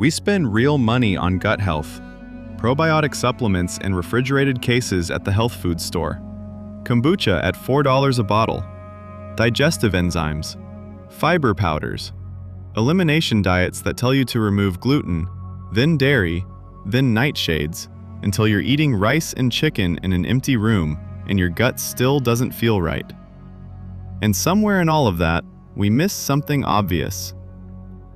We spend real money on gut health, probiotic supplements in refrigerated cases at the health food store, kombucha at $4 a bottle, digestive enzymes, fiber powders, elimination diets that tell you to remove gluten, then dairy, then nightshades, until you're eating rice and chicken in an empty room and your gut still doesn't feel right. And somewhere in all of that, we miss something obvious.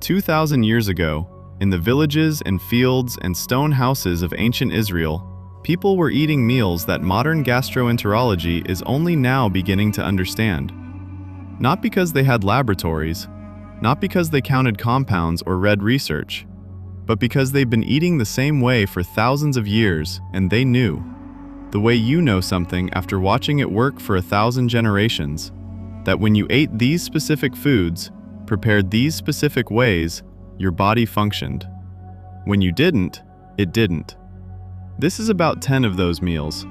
2,000 years ago, in the villages and fields and stone houses of ancient Israel, people were eating meals that modern gastroenterology is only now beginning to understand. Not because they had laboratories, not because they counted compounds or read research, but because they've been eating the same way for thousands of years and they knew. The way you know something after watching it work for 1,000 generations, that when you ate these specific foods, prepared these specific ways, your body functioned. When you didn't, it didn't. This is about 10 of those meals,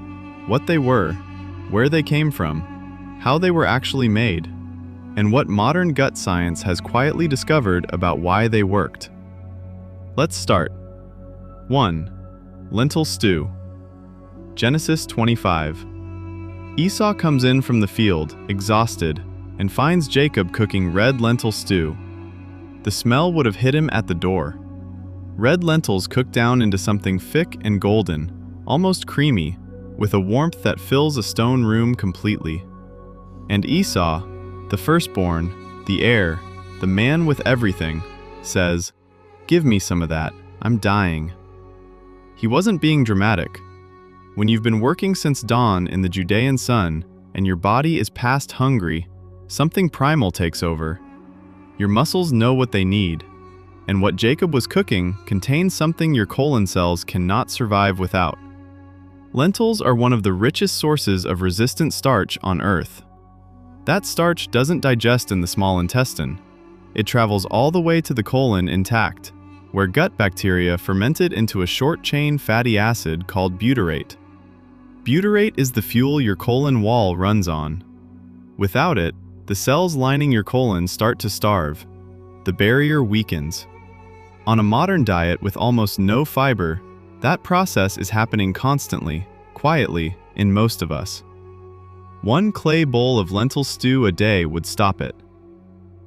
what they were, where they came from, how they were actually made, and what modern gut science has quietly discovered about why they worked. Let's start. 1. Lentil stew. Genesis 25. Esau comes in from the field, exhausted, and finds Jacob cooking red lentil stew. The smell would have hit him at the door. Red lentils cook down into something thick and golden, almost creamy, with a warmth that fills a stone room completely. And Esau, the firstborn, the heir, the man with everything, says, "Give me some of that, I'm dying." He wasn't being dramatic. When you've been working since dawn in the Judean sun and your body is past hungry, something primal takes over. Your muscles know what they need, and what Jacob was cooking contains something your colon cells cannot survive without. Lentils are one of the richest sources of resistant starch on Earth. That starch doesn't digest in the small intestine. It travels all the way to the colon intact, where gut bacteria ferment it into a short-chain fatty acid called butyrate. Butyrate is the fuel your colon wall runs on. Without it, the cells lining your colon start to starve. The barrier weakens. On a modern diet with almost no fiber, that process is happening constantly, quietly, in most of us. One clay bowl of lentil stew a day would stop it.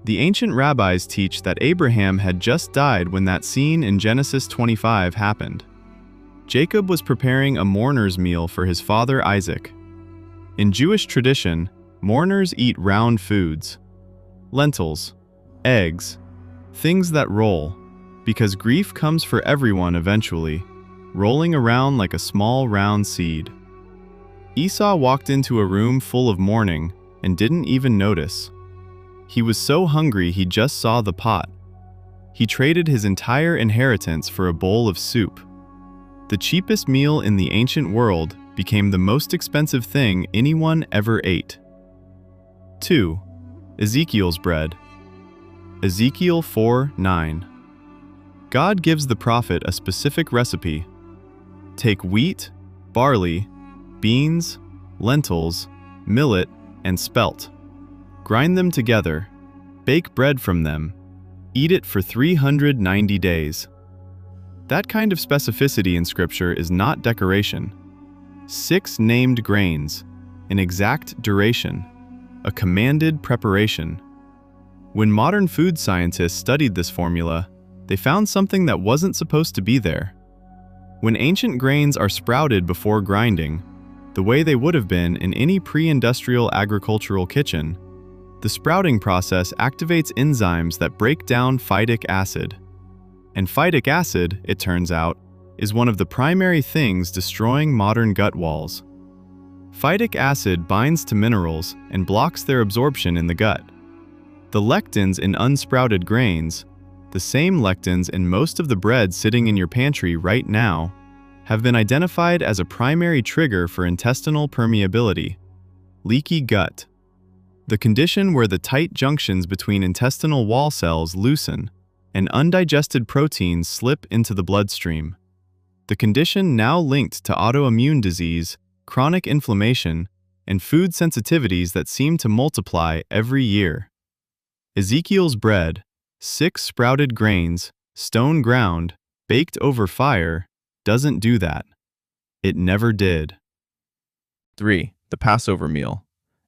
The ancient rabbis teach that Abraham had just died when that scene in Genesis 25 happened. Jacob was preparing a mourner's meal for his father Isaac. In Jewish tradition, mourners eat round foods, lentils, eggs, things that roll, because grief comes for everyone eventually, rolling around like a small round seed. Esau walked into a room full of mourning and didn't even notice. He was so hungry he just saw the pot. He traded his entire inheritance for a bowl of soup. The cheapest meal in the ancient world became the most expensive thing anyone ever ate. 2. Ezekiel's bread. Ezekiel 4:9. God gives the prophet a specific recipe. Take wheat, barley, beans, lentils, millet, and spelt. Grind them together, bake bread from them, eat it for 390 days. That kind of specificity in Scripture is not decoration. 6 named grains, an exact duration, a commanded preparation. When modern food scientists studied this formula, they found something that wasn't supposed to be there. When ancient grains are sprouted before grinding, the way they would have been in any pre-industrial agricultural kitchen, the sprouting process activates enzymes that break down phytic acid. And phytic acid, it turns out, is one of the primary things destroying modern gut walls. Phytic acid binds to minerals and blocks their absorption in the gut. The lectins in unsprouted grains, the same lectins in most of the bread sitting in your pantry right now, have been identified as a primary trigger for intestinal permeability, leaky gut, the condition where the tight junctions between intestinal wall cells loosen and undigested proteins slip into the bloodstream. The condition now linked to autoimmune disease, chronic inflammation, and food sensitivities that seem to multiply every year. Ezekiel's bread, 6 sprouted grains, stone ground, Baked over fire doesn't do that. It never did. 3. The Passover meal.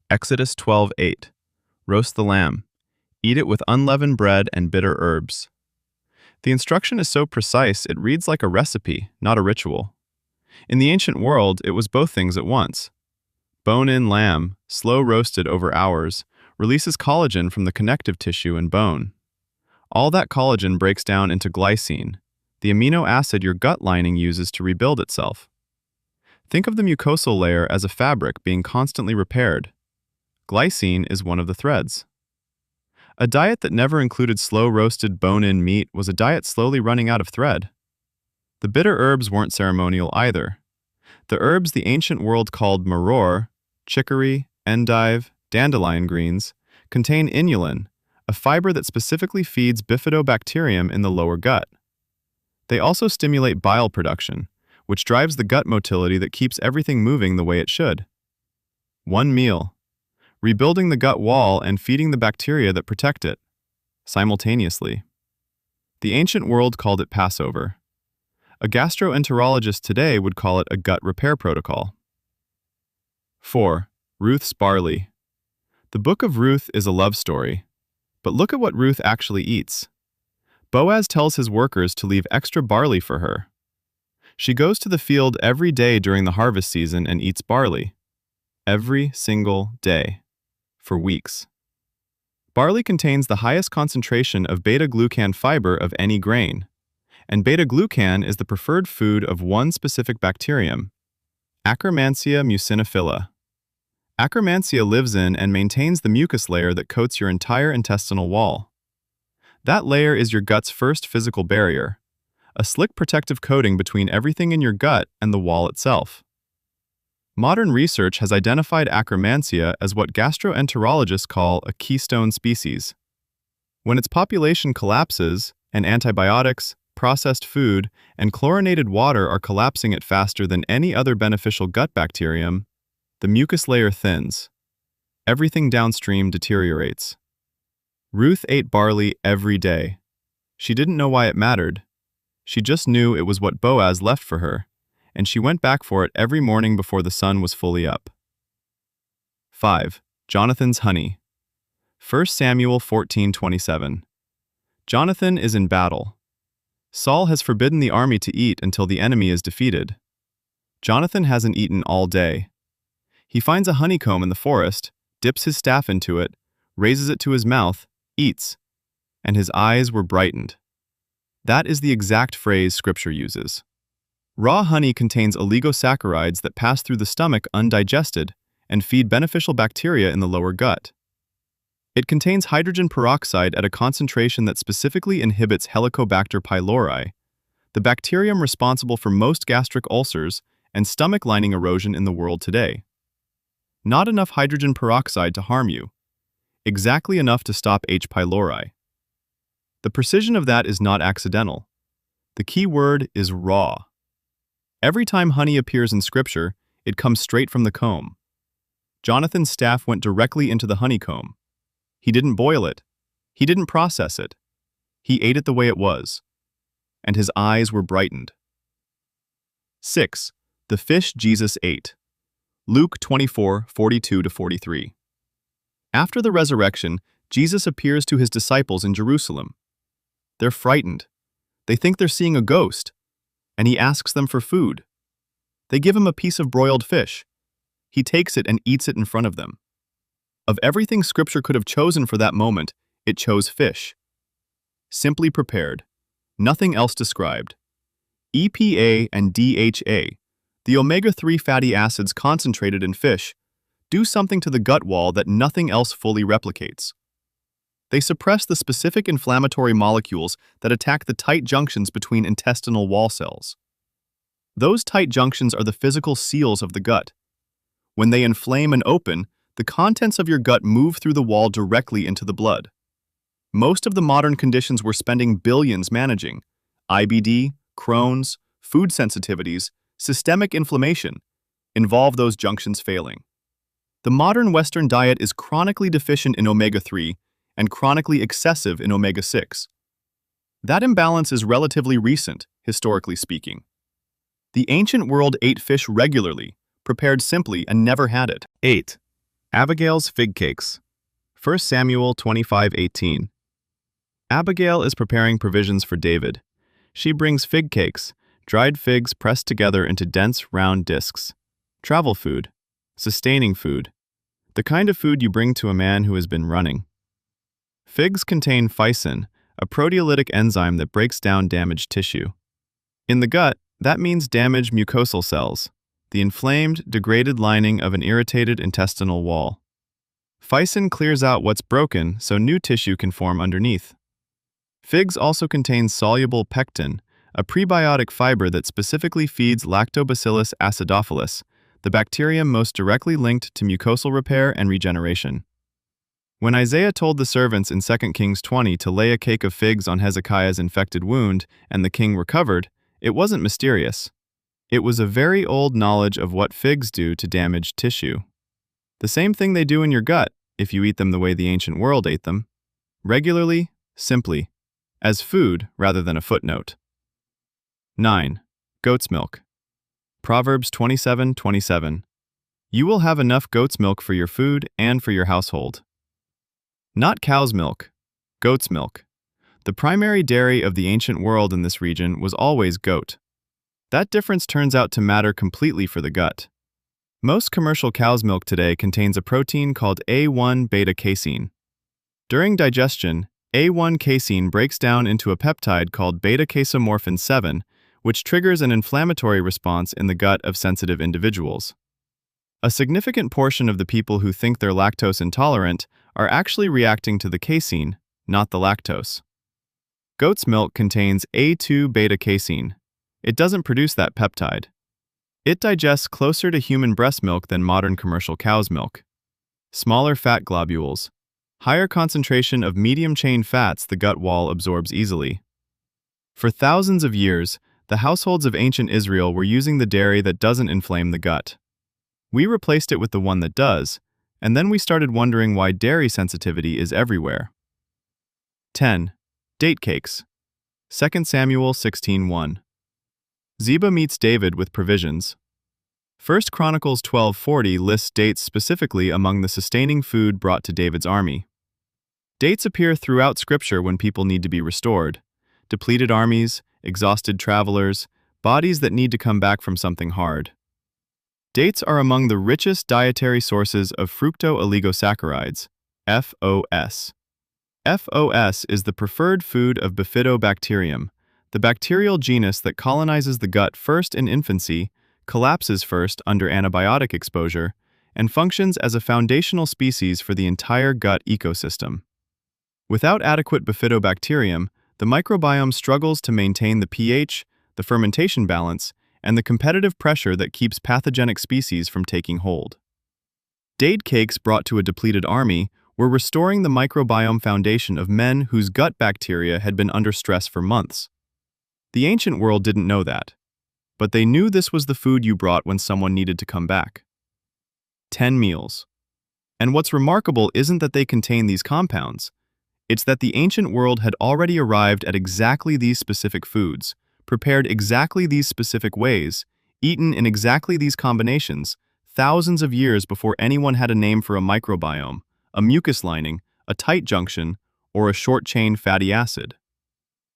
Exodus 12:8. Roast the lamb. Eat it with unleavened bread and bitter herbs. The instruction is so precise it reads like a recipe, not a ritual. In the ancient world, it was both things at once. Bone-in lamb, slow roasted over hours, releases collagen from the connective tissue and bone. All that collagen breaks down into glycine, the amino acid your gut lining uses to rebuild itself. Think of the mucosal layer as a fabric being constantly repaired. Glycine is one of the threads. A diet that never included slow-roasted bone-in meat was a diet slowly running out of thread. The bitter herbs weren't ceremonial either. The herbs the ancient world called maror, chicory, endive, dandelion greens, contain inulin, a fiber that specifically feeds bifidobacterium in the lower gut. They also stimulate bile production, which drives the gut motility that keeps everything moving the way it should. One meal, rebuilding the gut wall and feeding the bacteria that protect it, simultaneously. The ancient world called it Passover. A gastroenterologist today would call it a gut repair protocol. 4. Ruth's barley. The book of Ruth is a love story, but look at what Ruth actually eats. Boaz tells his workers to leave extra barley for her. She goes to the field every day during the harvest season and eats barley. Every single day. For weeks. Barley contains the highest concentration of beta-glucan fiber of any grain, and beta-glucan is the preferred food of one specific bacterium, Akkermansia muciniphila. Akkermansia lives in and maintains the mucus layer that coats your entire intestinal wall. That layer is your gut's first physical barrier, a slick protective coating between everything in your gut and the wall itself. Modern research has identified Akkermansia as what gastroenterologists call a keystone species. When its population collapses, and antibiotics, processed food, and chlorinated water are collapsing it faster than any other beneficial gut bacterium, the mucus layer thins. Everything downstream deteriorates. Ruth ate barley every day. She didn't know why it mattered. She just knew it was what Boaz left for her, and she went back for it every morning before the sun was fully up. 5. Jonathan's honey. 1 Samuel 14:27. Jonathan is in battle. Saul has forbidden the army to eat until the enemy is defeated. Jonathan hasn't eaten all day. He finds a honeycomb in the forest, dips his staff into it, raises it to his mouth, eats, and his eyes were brightened. That is the exact phrase Scripture uses. Raw honey contains oligosaccharides that pass through the stomach undigested and feed beneficial bacteria in the lower gut. It contains hydrogen peroxide at a concentration that specifically inhibits Helicobacter pylori, the bacterium responsible for most gastric ulcers and stomach lining erosion in the world today. Not enough hydrogen peroxide to harm you, exactly enough to stop H. pylori. The precision of that is not accidental. The key word is raw. Every time honey appears in Scripture, it comes straight from the comb. Jonathan's staff went directly into the honeycomb. He didn't boil it. He didn't process it. He ate it the way it was. And his eyes were brightened. 6. The fish Jesus ate. Luke 24:42-43. After the resurrection, Jesus appears to his disciples in Jerusalem. They're frightened. They think they're seeing a ghost, and he asks them for food. They give him a piece of broiled fish. He takes it and eats it in front of them. Of everything Scripture could have chosen for that moment, it chose fish. Simply prepared. Nothing else described. EPA and DHA, the omega-3 fatty acids concentrated in fish, do something to the gut wall that nothing else fully replicates. They suppress the specific inflammatory molecules that attack the tight junctions between intestinal wall cells. Those tight junctions are the physical seals of the gut. When they inflame and open, the contents of your gut move through the wall directly into the blood. Most of the modern conditions we're spending billions managing, IBD, Crohn's, food sensitivities, systemic inflammation, involve those junctions failing. The modern Western diet is chronically deficient in omega-3 and chronically excessive in omega-6. That imbalance is relatively recent, historically speaking. The ancient world ate fish regularly, prepared simply, and never had it. 8. Abigail's fig cakes. 1 Samuel 25:18. Abigail is preparing provisions for David. She brings fig cakes, dried figs pressed together into dense, round discs. Travel food. Sustaining food. The kind of food you bring to a man who has been running. Figs contain phycin, a proteolytic enzyme that breaks down damaged tissue. In the gut, that means damaged mucosal cells, the inflamed, degraded lining of an irritated intestinal wall. Phycin clears out what's broken so new tissue can form underneath. Figs also contain soluble pectin, a prebiotic fiber that specifically feeds Lactobacillus acidophilus, the bacterium most directly linked to mucosal repair and regeneration. When Isaiah told the servants in 2 Kings 20 to lay a cake of figs on Hezekiah's infected wound and the king recovered, it wasn't mysterious. It was a very old knowledge of what figs do to damaged tissue. The same thing they do in your gut if you eat them the way the ancient world ate them. Regularly, simply, as food rather than a footnote. 9. Goat's milk. Proverbs 27:27. You will have enough goat's milk for your food and for your household. Not cow's milk, goat's milk. The primary dairy of the ancient world in this region was always goat. That difference turns out to matter completely for the gut. Most commercial cow's milk today contains a protein called A1 beta-casein. During digestion, A1 casein breaks down into a peptide called beta-casomorphin 7, which triggers an inflammatory response in the gut of sensitive individuals. A significant portion of the people who think they're lactose intolerant are actually reacting to the casein, not the lactose. Goat's milk contains A2 beta-casein. It doesn't produce that peptide. It digests closer to human breast milk than modern commercial cow's milk. Smaller fat globules. Higher concentration of medium-chain fats the gut wall absorbs easily. For thousands of years, the households of ancient Israel were using the dairy that doesn't inflame the gut. We replaced it with the one that does, and then we started wondering why dairy sensitivity is everywhere. 10. Date cakes. 2 Samuel 16:1. Ziba meets David with provisions. 1 Chronicles 12:40 lists dates specifically among the sustaining food brought to David's army. Dates appear throughout Scripture when people need to be restored. Depleted armies, exhausted travelers, bodies that need to come back from something hard. Dates are among the richest dietary sources of fructooligosaccharides, FOS. FOS is the preferred food of Bifidobacterium, the bacterial genus that colonizes the gut first in infancy, collapses first under antibiotic exposure, and functions as a foundational species for the entire gut ecosystem. Without adequate Bifidobacterium, the microbiome struggles to maintain the pH, the fermentation balance, and the competitive pressure that keeps pathogenic species from taking hold. Date cakes brought to a depleted army were restoring the microbiome foundation of men whose gut bacteria had been under stress for months. The ancient world didn't know that, but they knew this was the food you brought when someone needed to come back. 10 meals. And what's remarkable isn't that they contain these compounds, it's that the ancient world had already arrived at exactly these specific foods, prepared exactly these specific ways, eaten in exactly these combinations, thousands of years before anyone had a name for a microbiome, a mucus lining, a tight junction, or a short-chain fatty acid.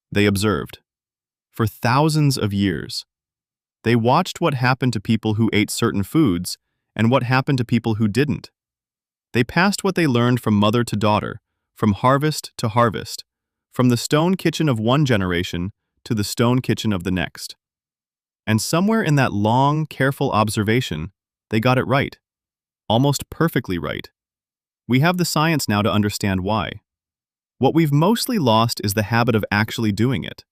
They observed. For thousands of years. They watched what happened to people who ate certain foods and what happened to people who didn't. They passed what they learned from mother to daughter, from harvest to harvest, from the stone kitchen of one generation to the stone kitchen of the next. And somewhere in that long, careful observation, they got it right. Almost perfectly right. We have the science now to understand why. What we've mostly lost is the habit of actually doing it.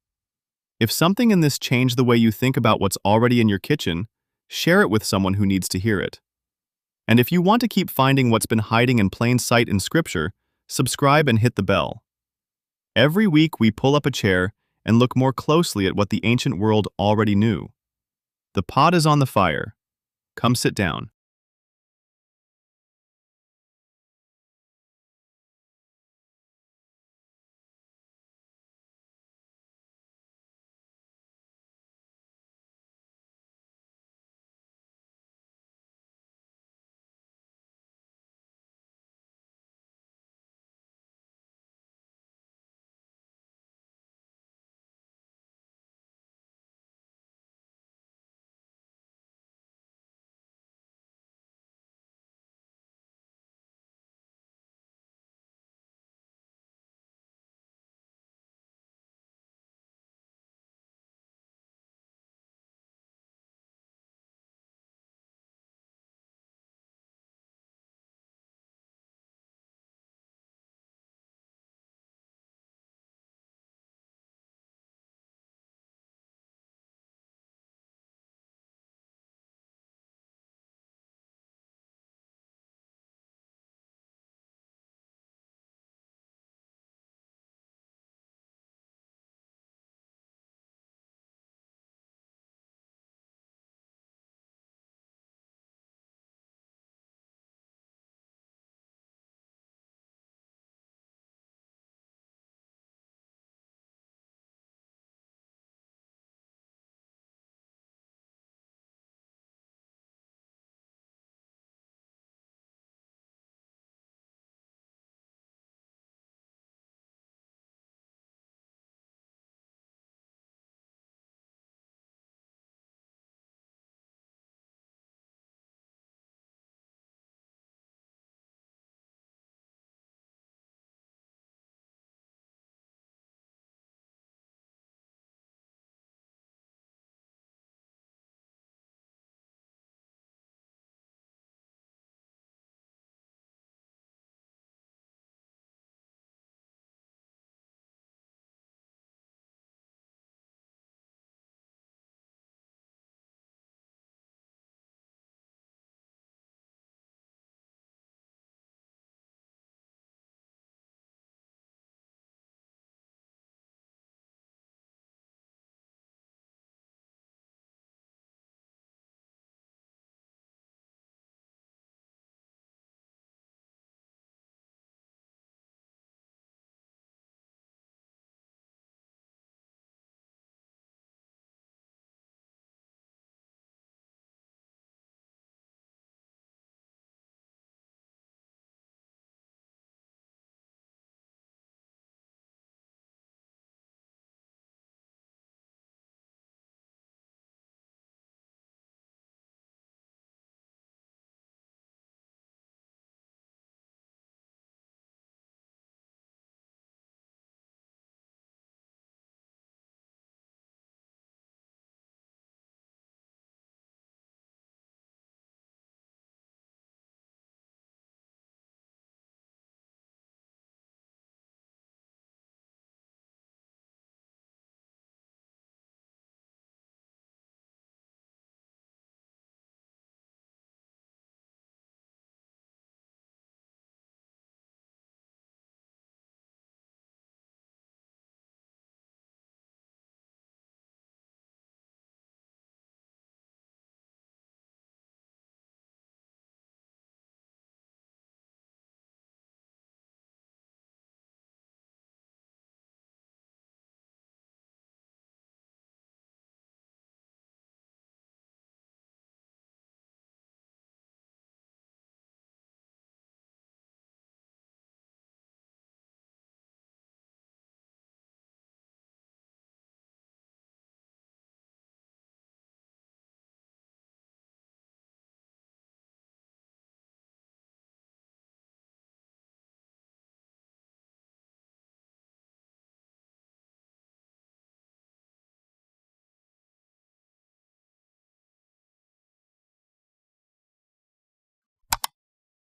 If something in this changed the way you think about what's already in your kitchen, share it with someone who needs to hear it. And if you want to keep finding what's been hiding in plain sight in Scripture, subscribe and hit the bell. Every week we pull up a chair and look more closely at what the ancient world already knew. The pot is on the fire. Come sit down.